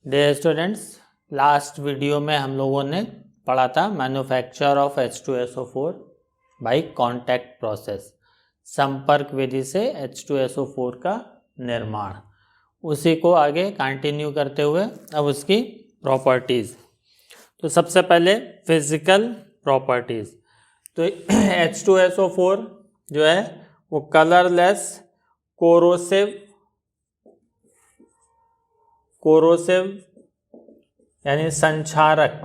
Dear students, last video में हम लोगों ने पढ़ा था manufacture of H2SO4 by contact process, संपर्क विधि से H2SO4 का निर्माण। उसी को आगे कंटिन्यू करते हुए अब उसकी प्रॉपर्टीज़। तो सबसे पहले फिजिकल प्रॉपर्टीज़। तो H2SO4 जो है वो कलरलेस, कोरोसिव यानी संक्षारक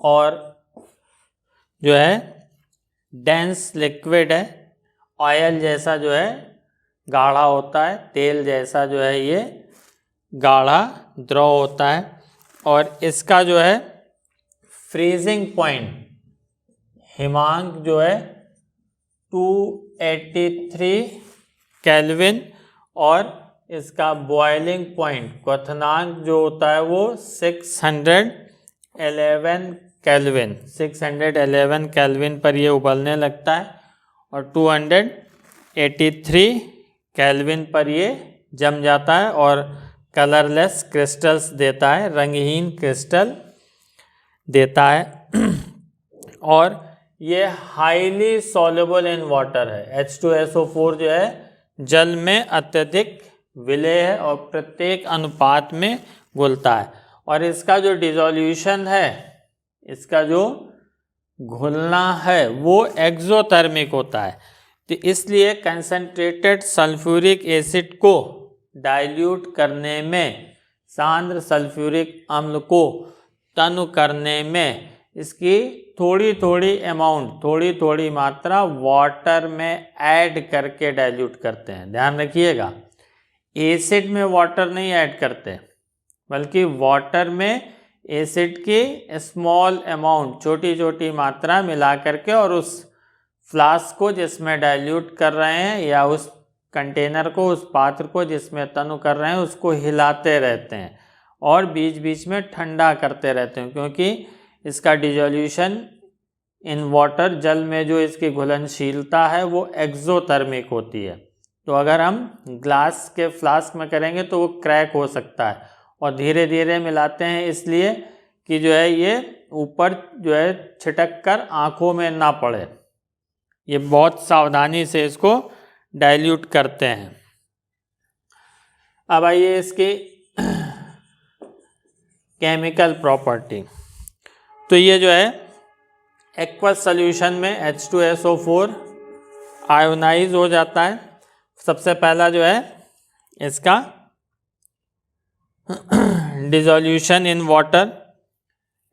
और जो है डेंस लिक्विड है। ऑयल जैसा जो है गाढ़ा होता है, तेल जैसा जो है ये गाढ़ा द्रव होता है। और इसका जो है फ्रीजिंग पॉइंट हिमांक जो है 283 केल्विन और इसका बॉइलिंग पॉइंट क्वथनांक जो होता है वो 611 केल्विन पर ये उबलने लगता है और 283 केल्विन पर ये जम जाता है और कलरलेस क्रिस्टल्स देता है, रंगहीन क्रिस्टल देता है। और ये हाईली सॉल्युबल इन वाटर है। H2SO4 जो है जल में अत्यधिक विलेय है और प्रत्येक अनुपात में घुलता है। और इसका जो डिसोल्यूशन है, इसका जो घुलना है वो एक्सोथर्मिक होता है। तो इसलिए कंसंट्रेटेड सल्फ्यूरिक एसिड को डाइल्यूट करने में, सांद्र सल्फ्यूरिक अम्ल को तनु करने में इसकी थोड़ी थोड़ी मात्रा वाटर में ऐड करके डाइल्यूट करते हैं। ध्यान रखिएगा, एसिड में वाटर नहीं ऐड करते, बल्कि वाटर में एसिड की स्मॉल अमाउंट, छोटी मात्रा मिला करके और उस फ्लास्क को जिसमें डाइल्यूट कर रहे हैं या उस कंटेनर को, उस पात्र को जिसमें तनु कर रहे हैं, उसको हिलाते रहते हैं और बीच बीच में ठंडा करते रहते हैं, क्योंकि इसका डिसोल्यूशन इन वाटर, जल में जो इसकी घुलनशीलता है वो एक्सोथर्मिक होती है। तो अगर हम ग्लास के फ्लास्क में करेंगे तो वो क्रैक हो सकता है। और धीरे धीरे मिलाते हैं इसलिए कि जो है ये ऊपर जो है छिटक कर आँखों में ना पड़े। ये बहुत सावधानी से इसको डाइल्यूट करते हैं। अब आइए इसकी केमिकल प्रॉपर्टी। तो ये जो है एक्वस सॉल्यूशन में H2SO4 आयोनाइज हो जाता है। सबसे पहला जो है इसका dissolution in water,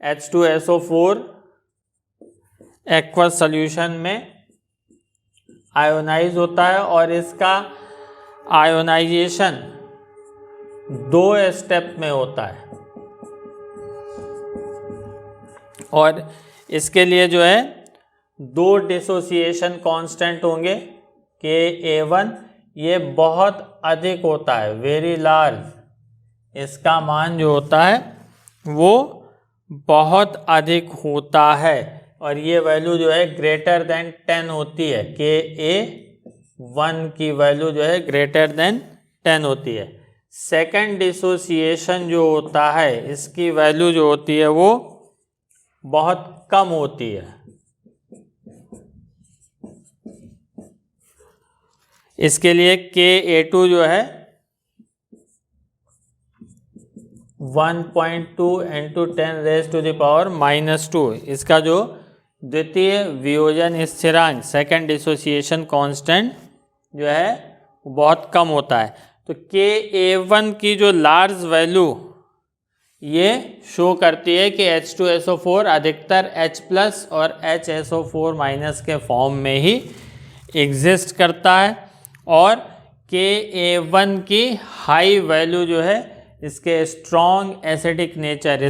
H2SO4 aqueous solution में आयोनाइज होता है और इसका आयोनाइजेशन 2 स्टेप में होता है। और इसके लिए जो है 2 डिसोसिएशन कांस्टेंट होंगे, Ka1 ये बहुत अधिक होता है, वेरी लार्ज। इसका मान जो होता है वो बहुत अधिक होता है और ये वैल्यू जो है ग्रेटर देन 10 होती है। Ka1 की वैल्यू जो है ग्रेटर देन 10 होती है। सेकंड डिसोसिएशन जो होता है, इसकी वैल्यू जो होती है वो बहुत कम होती है। इसके लिए Ka2 जो है 1.2 × 10⁻⁻²। इसका जो द्वितीय वियोजन स्थिरांक, सेकंड डिसोसिएशन कांस्टेंट जो है बहुत कम होता है। तो Ka1 की जो लार्ज वैल्यू ये शो करती है कि H2SO4 अधिकतर H+ और HSO4- के फॉर्म में ही एग्जिस्ट करता है। और Ka1 की हाई वैल्यू जो है इसके स्ट्रॉन्ग एसिडिक नेचर,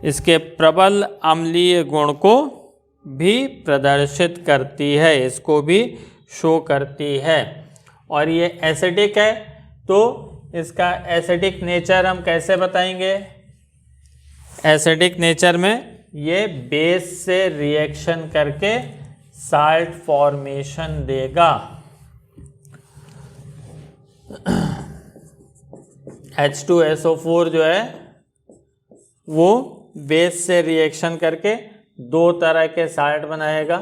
इसके प्रबल अम्लीय गुण को भी प्रदर्शित करती है, इसको भी शो करती है। और ये एसिडिक है तो इसका एसिडिक नेचर हम कैसे बताएंगे? एसिडिक नेचर में ये बेस से रिएक्शन करके साल्ट फॉर्मेशन देगा। H2SO4 जो है वो बेस से रिएक्शन करके दो तरह के साल्ट बनाएगा।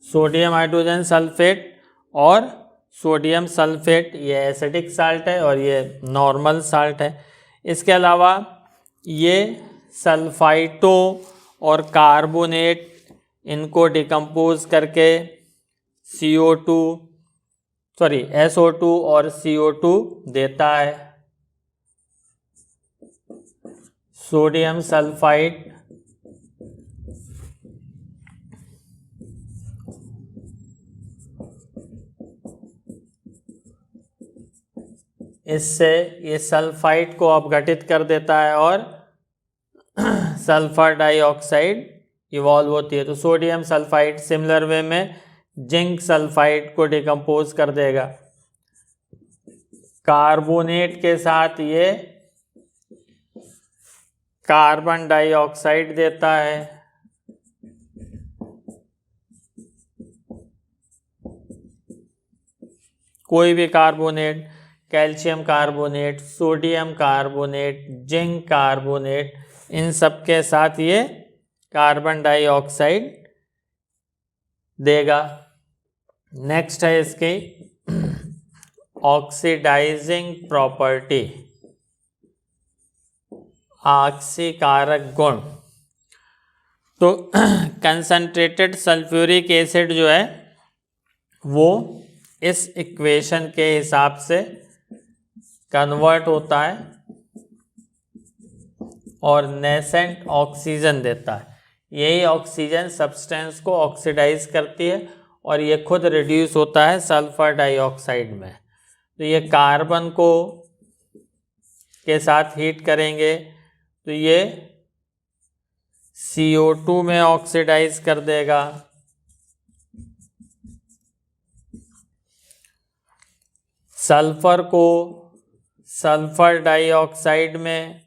सोडियम हाइड्रोजन सल्फेट और सोडियम सल्फेट, ये एसिडिक साल्ट है और ये नॉर्मल साल्ट है। इसके अलावा ये सल्फाइटो और कार्बोनेट, इनको डिकम्पोज करके SO2 और CO2 देता है। सोडियम सल्फाइड इससे ये सल्फाइड को अपघटित कर देता है और सल्फर डाइऑक्साइड इवॉल्व होती है। तो सोडियम सल्फाइड सिमिलर वे में जिंक सल्फाइड को डिकम्पोज कर देगा। कार्बोनेट के साथ ये कार्बन डाइऑक्साइड देता है। कोई भी carbonate, calcium carbonate, sodium carbonate, zinc carbonate, इन सब के साथ ये कार्बन डाइऑक्साइड देगा। नेक्स्ट है इसकी ऑक्सीडाइजिंग प्रॉपर्टी, ऑक्सीकारक गुण। तो कंसंट्रेटेड सल्फ्यूरिक एसिड जो है वो इस इक्वेशन के हिसाब से कन्वर्ट होता है और नेसेंट ऑक्सीजन देता है। यही ऑक्सीजन सब्सटेंस को ऑक्सीडाइज करती है और ये खुद रिड्यूस होता है सल्फर डाइऑक्साइड में। तो ये कार्बन को के साथ हीट करेंगे तो ये CO2 में ऑक्सीडाइज कर देगा। सल्फर को सल्फर डाइऑक्साइड में,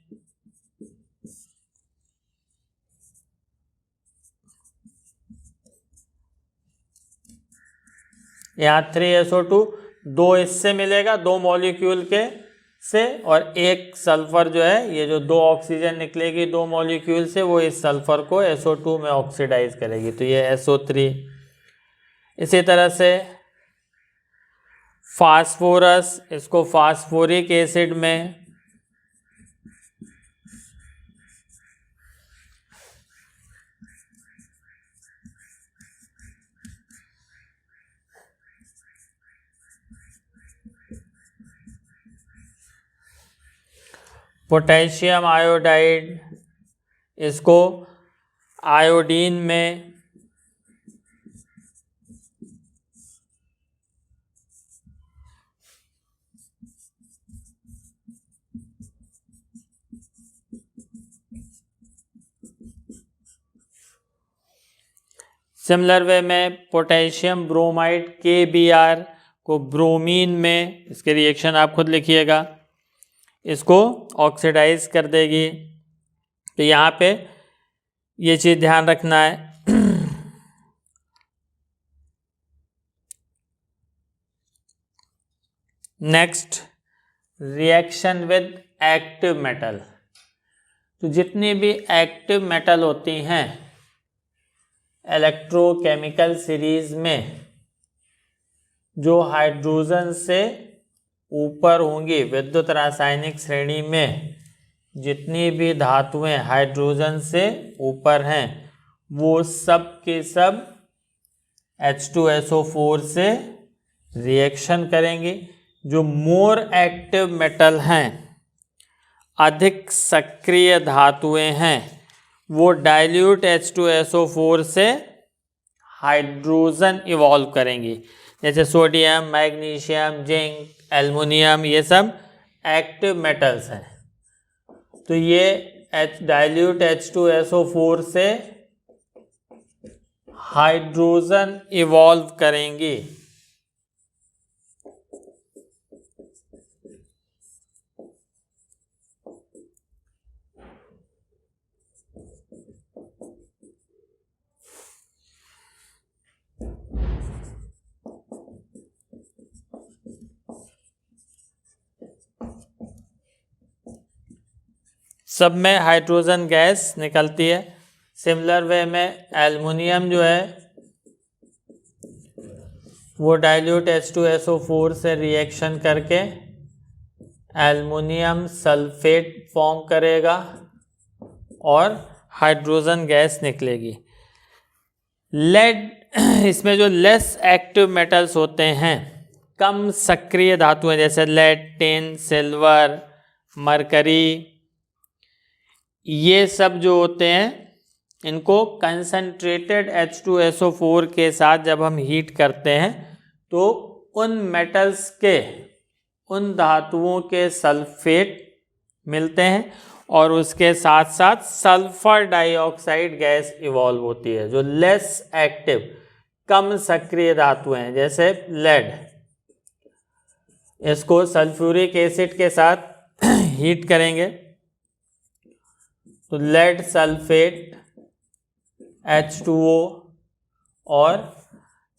यहाँ 3SO2 दो इससे मिलेगा, दो मॉलिक्यूल के से, और एक सल्फर जो है, ये जो दो ऑक्सीजन निकलेगी दो मॉलिक्यूल से, वो इस सल्फर को SO2 में ऑक्सीडाइज करेगी, तो ये SO3। इसी तरह से फास्फोरस, इसको फास्फोरिक एसिड में पोटेशियम आयोडाइड, इसको आयोडीन में, सिमिलर वे में पोटेशियम ब्रोमाइड KBr को ब्रोमीन में, इसके रिएक्शन आप खुद लिखिएगा, इसको ऑक्सीडाइज कर देगी। तो यहाँ पे ये चीज़ ध्यान रखना है। Next, reaction with active metal. तो जितनी भी एक्टिव मेटल होती हैं इलेक्ट्रोकेमिकल सीरीज में, जो हाइड्रोजन से ऊपर होंगी विद्युत रासायनिक श्रेणी में, जितनी भी धातुएं हाइड्रोजन से ऊपर हैं वो सब के सब H2SO4 से रिएक्शन करेंगी। जो मोर एक्टिव मेटल हैं, अधिक सक्रिय धातुएं हैं, वो डाइल्यूट H2SO4 से हाइड्रोजन इवॉल्व करेंगी। जैसे सोडियम, मैग्नीशियम, जिंक, एल्युमिनियम, ये सब एक्टिव मेटल्स हैं। तो ये डाइल्यूट H2SO4 से हाइड्रोजन इवॉल्व करेंगी। सब में हाइड्रोजन गैस निकलती है। सिमिलर वे में एल्युमिनियम जो है वो डाइल्यूट H2SO4 से रिएक्शन करके एल्युमिनियम सल्फेट फॉर्म करेगा और हाइड्रोजन गैस निकलेगी। लेड, इसमें जो लेस एक्टिव मेटल्स होते हैं, कम सक्रिय धातुएं जैसे लेड, टिन, सिल्वर, मरकरी, ये सब जो होते हैं इनको कंसंट्रेटेड H2SO4 के साथ जब हम हीट करते हैं तो उन मेटल्स के, उन धातुओं के सल्फेट मिलते हैं और उसके साथ साथ सल्फर डाइऑक्साइड गैस इवॉल्व होती है। जो लेस एक्टिव, कम सक्रिय धातुएं हैं जैसे लेड, इसको सल्फ्यूरिक एसिड के साथ हीट करेंगे तो लेड सल्फेट H2O और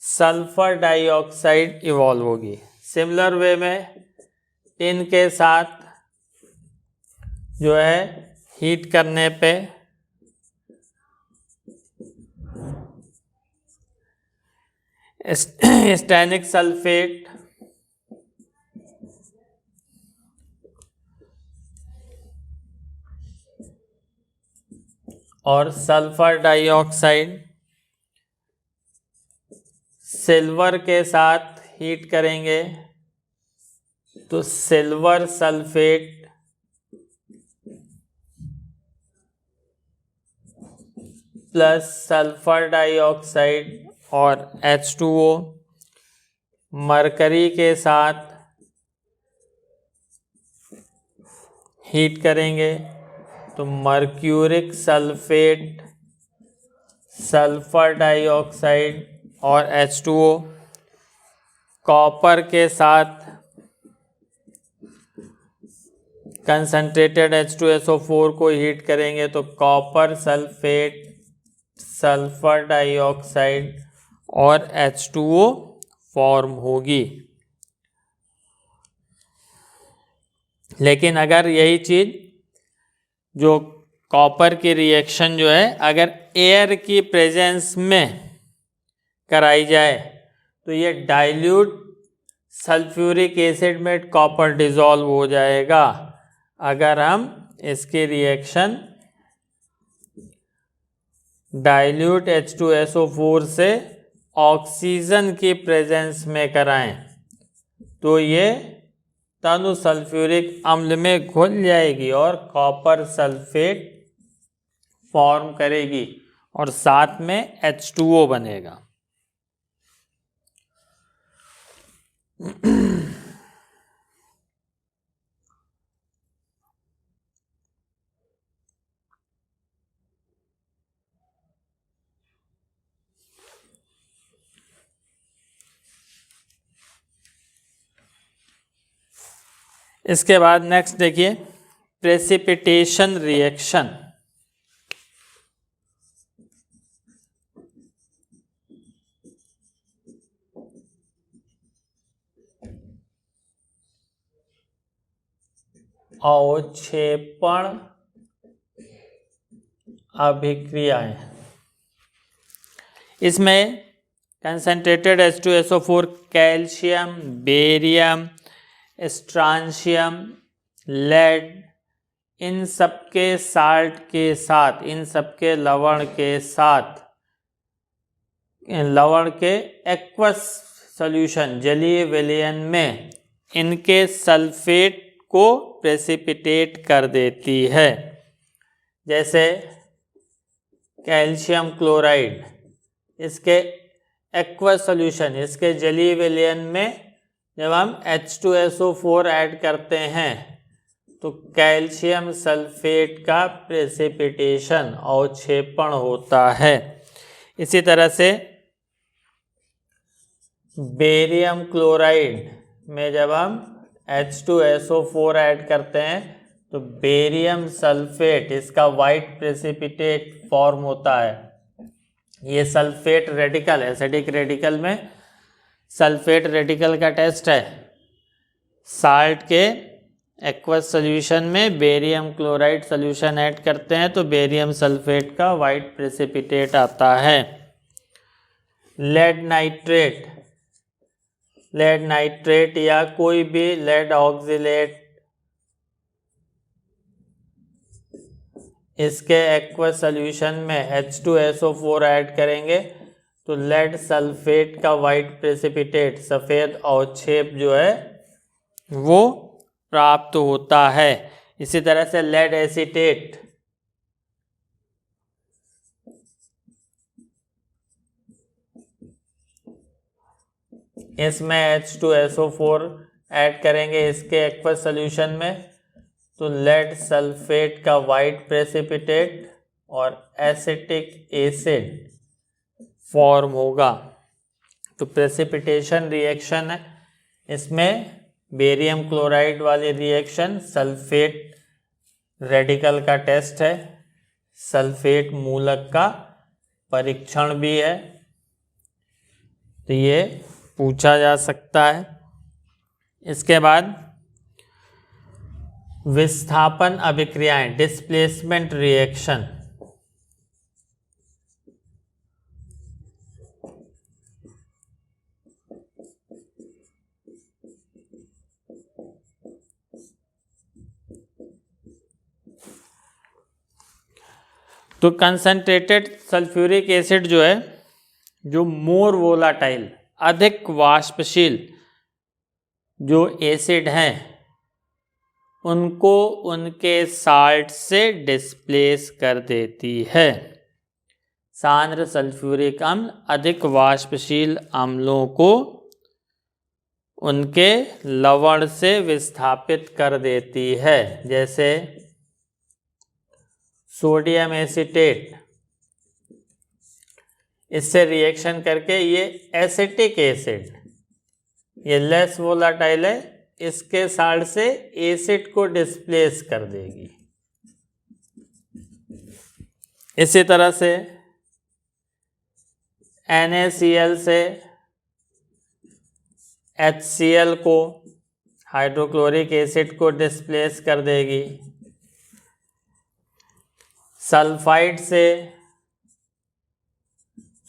सल्फर डाइऑक्साइड इवॉल्व होगी। सिमिलर वे में टिन के साथ जो है हीट करने पे स्टैनिक सल्फेट और सल्फर डाइऑक्साइड, सिल्वर के साथ हीट करेंगे तो silver sulphate plus sulphur dioxide और H2O, मरकरी के साथ हीट करेंगे तो मर्क्यूरिक सल्फेट, सल्फर डाइऑक्साइड और H2O, कॉपर के साथ कंसंट्रेटेड H2SO4 को हीट करेंगे तो कॉपर सल्फेट, सल्फर डाइऑक्साइड और H2O फॉर्म होगी। लेकिन अगर यही चीज़ जो कॉपर की रिएक्शन जो है अगर एयर की प्रेजेंस में कराई जाए तो ये डाइल्यूट सल्फ्यूरिक एसिड में कॉपर डिसॉल्व हो जाएगा। अगर हम इसकी रिएक्शन डाइल्यूट H2SO4 से ऑक्सीजन की प्रेजेंस में कराएं तो ये तनु सल्फ्यूरिक अम्ल में घुल जाएगी और कॉपर सल्फेट फॉर्म करेगी और साथ में H2O बनेगा। इसके बाद नेक्स्ट देखिए प्रेसिपिटेशन रिएक्शन। अवक्षेपण अभिक्रियाएं, इसमें concentrated H2SO4 calcium, barium, strontium, lead, इन सबके साल्ट के साथ, इन सबके लवण के साथ, लवण के एक्वस सॉल्यूशन जलीय विलयन में इनके सल्फेट को प्रेसिपिटेट कर देती है। जैसे कैल्शियम क्लोराइड, इसके एक्वस सॉल्यूशन, इसके जलीय विलयन में जब हम H2SO4 ऐड करते हैं तो कैल्शियम सल्फेट का प्रेसिपिटेशन, अवक्षेपण होता है। इसी तरह से बेरियम क्लोराइड में जब हम H2SO4 ऐड करते हैं तो बेरियम सल्फेट, इसका वाइट प्रेसिपिटेट फॉर्म होता है। ये सल्फेट रेडिकल, एसिडिक रेडिकल में सल्फेट रेडिकल का टेस्ट है। साल्ट के एक्वस सॉल्यूशन में बेरियम क्लोराइड सॉल्यूशन ऐड करते हैं तो बेरियम सल्फेट का वाइट प्रेसिपिटेट आता है। लेड नाइट्रेट या कोई भी लेड ऑक्सिलेट इसके एक्वस सॉल्यूशन में H2SO4 ऐड करेंगे तो लेड सल्फेट का वाइट प्रेसिपिटेट सफ़ेद अवक्षेप जो है वो प्राप्त होता है। इसी तरह से लेड एसीटेट इसमें H2SO4 ऐड करेंगे इसके एक्वस सॉल्यूशन में तो लेड सल्फेट का वाइट प्रेसिपिटेट और एसिटिक एसिड फॉर्म होगा। तो प्रेसिपिटेशन रिएक्शन है, इसमें बेरियम क्लोराइड वाली रिएक्शन सल्फेट रेडिकल का टेस्ट है, सल्फेट मूलक का परीक्षण भी है, तो ये पूछा जा सकता है। इसके बाद विस्थापन अभिक्रियाएं, डिस्प्लेसमेंट रिएक्शन। तो कंसंट्रेटेड सल्फ्यूरिक एसिड जो है, जो मोर वोलाटाइल अधिक वाष्पशील जो एसिड हैं उनको उनके साल्ट से डिस्प्लेस कर देती है। सांद्र सल्फ्यूरिक अम्ल अधिक वाष्पशील अम्लों को उनके लवण से विस्थापित कर देती है। जैसे सोडियम एसीटेट, इससे रिएक्शन करके ये एसिटिक एसिड, ये लेस वोलाटाइल है, इसके साल्ट से एसिड को डिस्प्लेस कर देगी। इसी तरह से NaCl से HCl को, हाइड्रोक्लोरिक एसिड को डिस्प्लेस कर देगी। सल्फाइड से,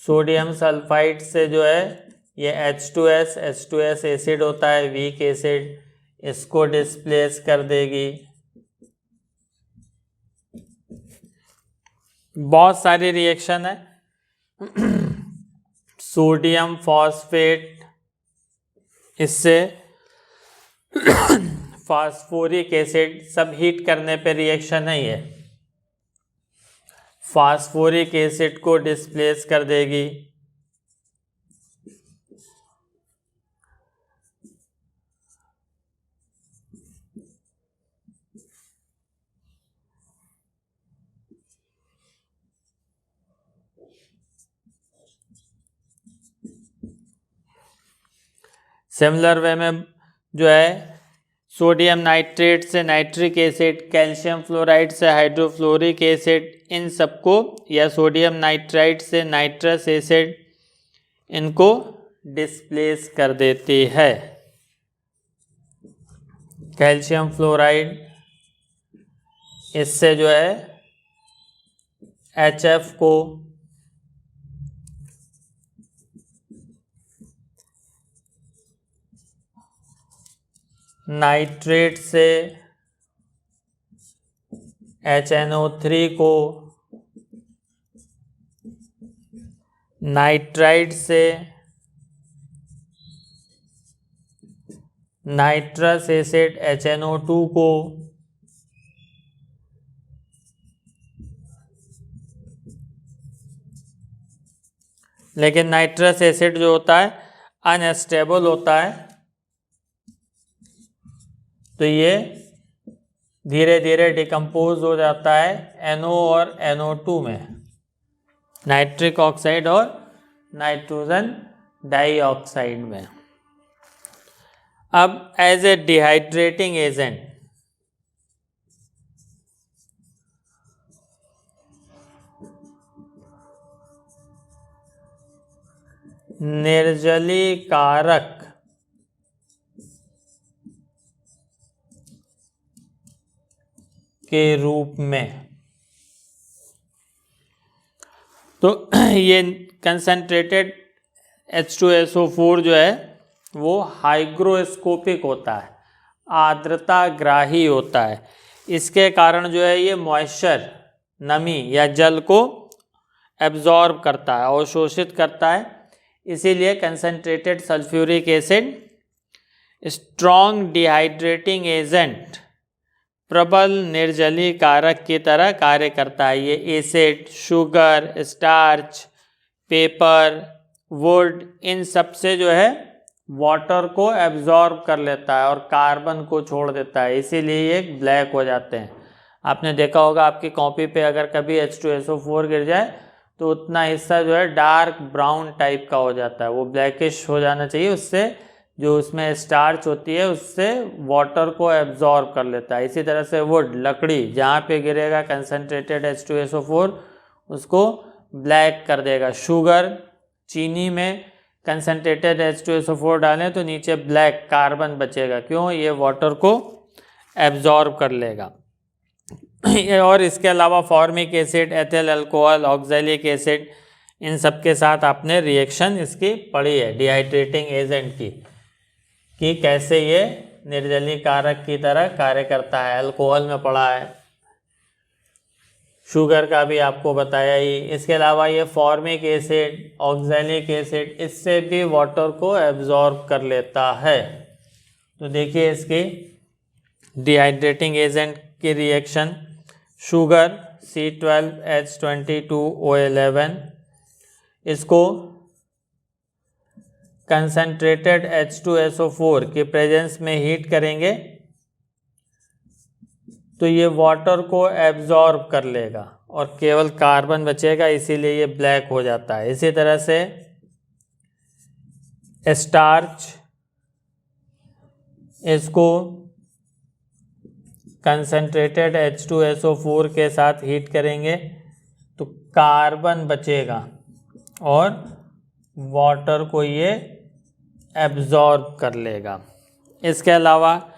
सोडियम सल्फाइड से जो है ये H2S एसिड होता है, वीक एसिड, इसको डिस्प्लेस कर देगी। बहुत सारी रिएक्शन है। सोडियम फॉस्फेट, इससे फास्फोरिक एसिड, सब हीट करने पे रिएक्शन है ये, फास्फोरिक एसिड को डिस्प्लेस कर देगी। सिमिलर वे में जो है सोडियम नाइट्रेट से नाइट्रिक एसिड, कैल्शियम फ्लोराइड से हाइड्रोफ्लोरिक एसिड, इन सबको, या सोडियम नाइट्राइट से नाइट्रस एसिड, इनको डिस्प्लेस कर देती है। कैल्शियम फ्लोराइड, इससे जो है HF को नाइट्रेट से HNO3 को, नाइट्राइट से नाइट्रस एसिड HNO2 को, लेकिन नाइट्रस एसिड जो होता है अनस्टेबल होता है, तो ये धीरे धीरे डिकम्पोज हो जाता है NO और NO2 में, नाइट्रिक ऑक्साइड और नाइट्रोजन डाइऑक्साइड में। अब एज ए डिहाइड्रेटिंग एजेंट, निर्जलीकारक के रूप में। तो ये कंसनट्रेटेड H2SO4 जो है वो हाइग्रोस्कोपिक होता है, आर्द्रता ग्राही होता है। इसके कारण जो है ये मॉइस्चर, नमी या जल को एब्जॉर्ब करता है, अवशोषित करता है। इसीलिए concentrated sulphuric acid strong dehydrating agent, प्रबल निर्जलीकारक की तरह कार्य करता है। ये acid, sugar, starch, paper, wood, इन सब से जो है वाटर को एब्जॉर्ब कर लेता है और कार्बन को छोड़ देता है, इसीलिए ये ब्लैक हो जाते हैं। आपने देखा होगा आपकी कॉपी पे अगर कभी H2SO4 गिर जाए तो उतना हिस्सा जो है डार्क ब्राउन टाइप का हो जाता है, वो ब्लैकिश हो जाना चाहिए। उससे जो उसमें स्टार्च होती है उससे वाटर को एब्जॉर्ब कर लेता है। इसी तरह से वुड, लकड़ी, जहाँ पे गिरेगा कंसनट्रेटेड H2SO4 उसको ब्लैक कर देगा। शुगर, चीनी में कंसनट्रेटेड H2SO4 डालें तो नीचे ब्लैक कार्बन बचेगा, क्यों? ये वाटर को एब्जॉर्ब कर लेगा। और इसके अलावा formic acid, ethyl alcohol, oxalic acid, इन सब के साथ आपने रिएक्शन इसकी पढ़ी है डिहाइड्रेटिंग एजेंट की, कि कैसे ये निर्जलीकारक की तरह कार्य करता है। अल्कोहल में पढ़ा है, शुगर का भी आपको बताया ही। इसके अलावा ये फॉर्मिक एसिड, ऑक्सैलिक एसिड, इससे भी वाटर को एब्जॉर्ब कर लेता है। तो देखिए इसकी डिहाइड्रेटिंग एजेंट की रिएक्शन, शुगर C12H22O11, इसको कंसनट्रेटेड H2SO4 के प्रेजेंस में हीट करेंगे तो ये वाटर को एब्जॉर्ब कर लेगा और केवल कार्बन बचेगा, इसीलिए ये ब्लैक हो जाता है। इसी तरह से स्टार्च, इसको कंसनट्रेटेड H2SO4 के साथ हीट करेंगे तो कार्बन बचेगा और वाटर को ये एब्जॉर्ब कर लेगा। इसके अलावा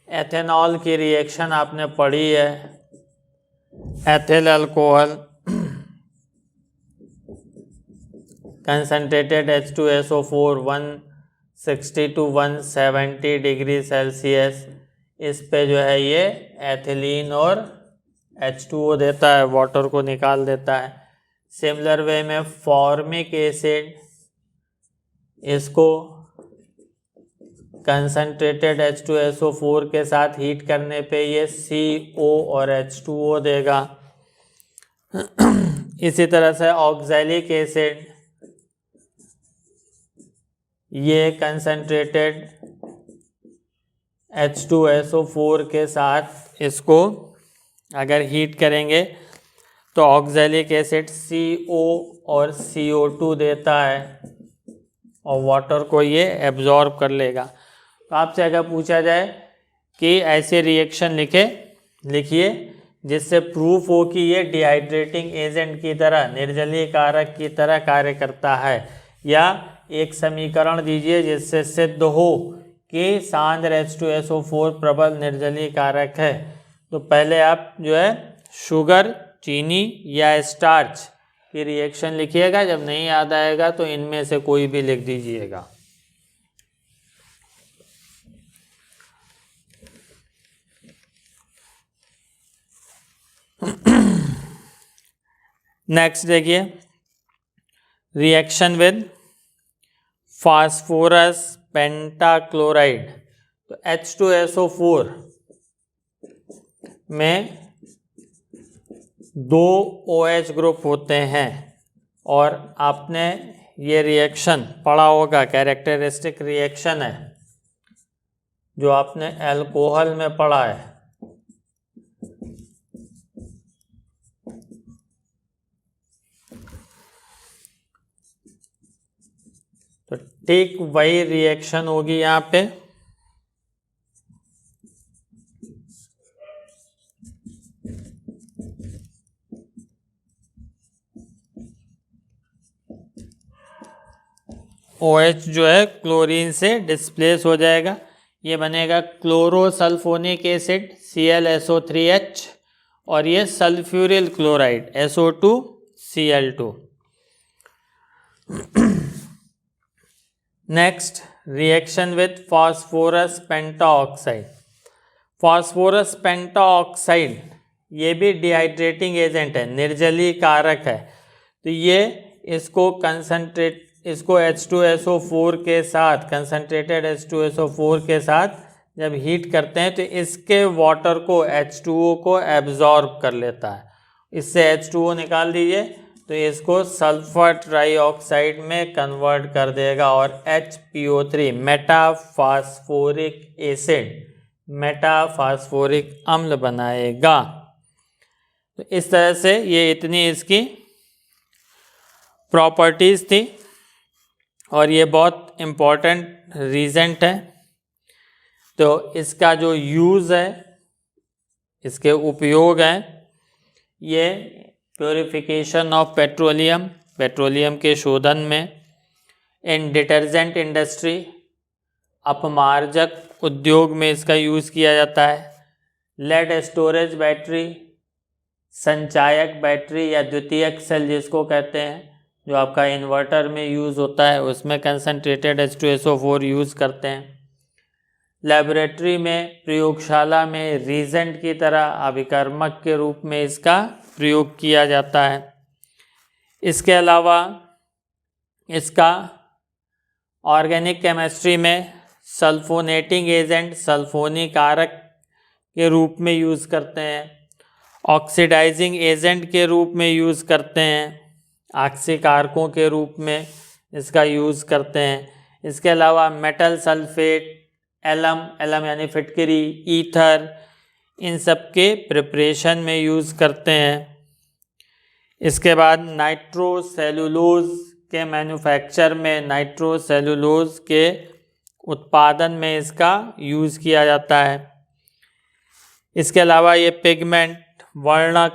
एथेनॉल की रिएक्शन आपने पढ़ी है, ethyl alcohol concentrated H2SO4 160 to 170 degree Celsius, इस पे जो है ये एथिलीन और H2O देता है, वाटर को निकाल देता है। सिमिलर वे में फॉर्मिक एसिड, इसको कंसनट्रेटेड H2SO4 के साथ हीट करने पे ये CO और H2O देगा। इसी तरह से ऑक्सैलिक एसिड, ये कंसनट्रेटेड H2SO4 के साथ इसको अगर हीट करेंगे तो ऑक्सैलिक एसिड CO और CO2 देता है और वाटर को ये एब्जॉर्ब कर लेगा। तो आपसे अगर पूछा जाए कि ऐसे रिएक्शन लिखिए जिससे प्रूफ हो कि ये डिहाइड्रेटिंग एजेंट की तरह, निर्जलीकारक की तरह कार्य करता है, या एक समीकरण दीजिए जिससे सिद्ध हो कि सांद्र H2SO4 प्रबल निर्जलीकारक है, तो पहले आप जो है शुगर, चीनी या स्टार्च की रिएक्शन लिखिएगा। जब नहीं याद आएगा तो इनमें से कोई भी लिख दीजिएगा। नेक्स्ट देखिए, रिएक्शन विद फास्फोरस पेंटाक्लोराइड। तो H2SO4 में 2 OH ग्रुप होते हैं और आपने ये रिएक्शन पढ़ा होगा, कैरेक्टरिस्टिक रिएक्शन है जो आपने अल्कोहल में पढ़ा है। तो ठीक वही रिएक्शन होगी यहाँ पे। OH जो है क्लोरीन से डिस्प्लेस हो जाएगा, ये बनेगा क्लोरोसल्फोनिक एसिड ClSO3H और ये sulphuryl chloride SO2Cl2। Next, reaction with phosphorus pentoxide. Phosphorus pentoxide ये भी डिहाइड्रेटिंग एजेंट है, निर्जलीय कारक है। तो ये इसको H2SO4 के साथ, कंसनट्रेटेड H2SO4 के साथ जब हीट करते हैं तो इसके वाटर को H2O को एब्जॉर्ब कर लेता है। इससे H2O निकाल दीजिए तो इसको सल्फर ट्राईऑक्साइड में कन्वर्ट कर देगा और HPO3 मेटाफास्फोरिक एसिड, मेटाफास्फोरिक अम्ल बनाएगा। तो इस तरह से ये इतनी इसकी प्रॉपर्टीज़ थी और ये बहुत इम्पोर्टेंट रीजेंट है। तो इसका जो यूज़ है, इसके उपयोग हैं, ये प्योरिफिकेशन ऑफ पेट्रोलियम, पेट्रोलियम के शोधन में, इन डिटर्जेंट इंडस्ट्री, अपमार्जक उद्योग में इसका यूज़ किया जाता है। लेड स्टोरेज बैटरी, संचायक बैटरी या द्वितीयक सेल जिसको कहते हैं, जो आपका इन्वर्टर में यूज़ होता है, उसमें कंसनट्रेटेड H2SO4 यूज़ करते हैं। लेबोरेटरी में, प्रयोगशाला में रीजेंट की तरह अभिकर्मक के रूप में इसका प्रयोग किया जाता है। इसके अलावा इसका ऑर्गेनिक केमिस्ट्री में सल्फोनेटिंग एजेंट, सल्फोनी कारक के रूप में यूज़ करते हैं, ऑक्सीडाइजिंग एजेंट के रूप में यूज़ करते हैं, ऑक्सीकारकों के रूप में इसका यूज़ करते हैं। इसके अलावा मेटल सल्फेट, एलम यानी फिटकरी, ईथर, इन सब के प्रिपरेशन में यूज़ करते हैं। इसके बाद नाइट्रोसेलुलोज के मैन्युफैक्चर में, नाइट्रोसेलुलोज के उत्पादन में इसका यूज़ किया जाता है। इसके अलावा ये पिगमेंट, वर्णक,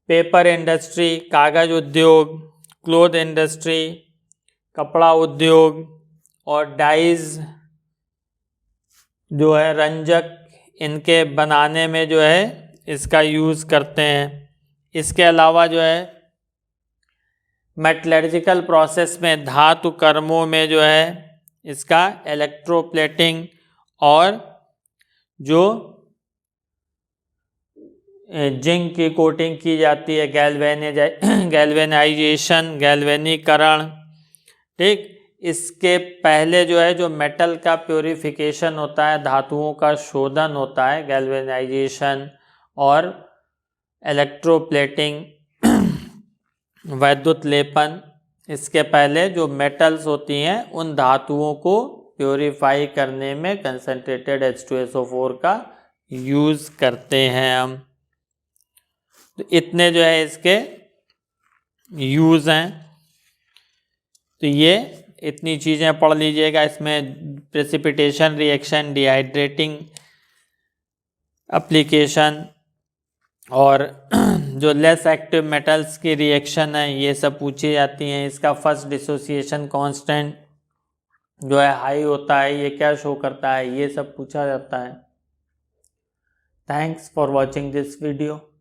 पेपर इंडस्ट्री, कागज़ उद्योग, क्लोथ इंडस्ट्री, कपड़ा उद्योग और डाइज जो है, रंजक, इनके बनाने में जो है इसका यूज़ करते हैं। इसके अलावा जो है मेटलर्जिकल प्रोसेस में, धातु कर्मों में जो है इसका इलेक्ट्रोप्लेटिंग और जो जिंक की कोटिंग की जाती है, गैल्वेनाइजेशन, गैल्वेनीकरण, ठीक। इसके पहले जो है जो मेटल का प्योरिफिकेशन होता है, धातुओं का शोधन होता है, गैल्वेनाइजेशन और इलेक्ट्रोप्लेटिंग, वैद्युत लेपन, इसके पहले जो मेटल्स होती हैं उन धातुओं को प्योरीफाई करने में कंसनट्रेटेड H2SO4 का यूज़ करते हैं हम। तो इतने जो है इसके यूज़ हैं। तो ये इतनी चीज़ें पढ़ लीजिएगा। इसमें प्रेसिपिटेशन रिएक्शन, डिहाइड्रेटिंग एप्लीकेशन और जो लेस एक्टिव मेटल्स की रिएक्शन है ये सब पूछी जाती हैं। इसका फर्स्ट डिसोसिएशन कांस्टेंट जो है हाई होता है, ये क्या शो करता है, ये सब पूछा जाता है। Thanks for watching this video.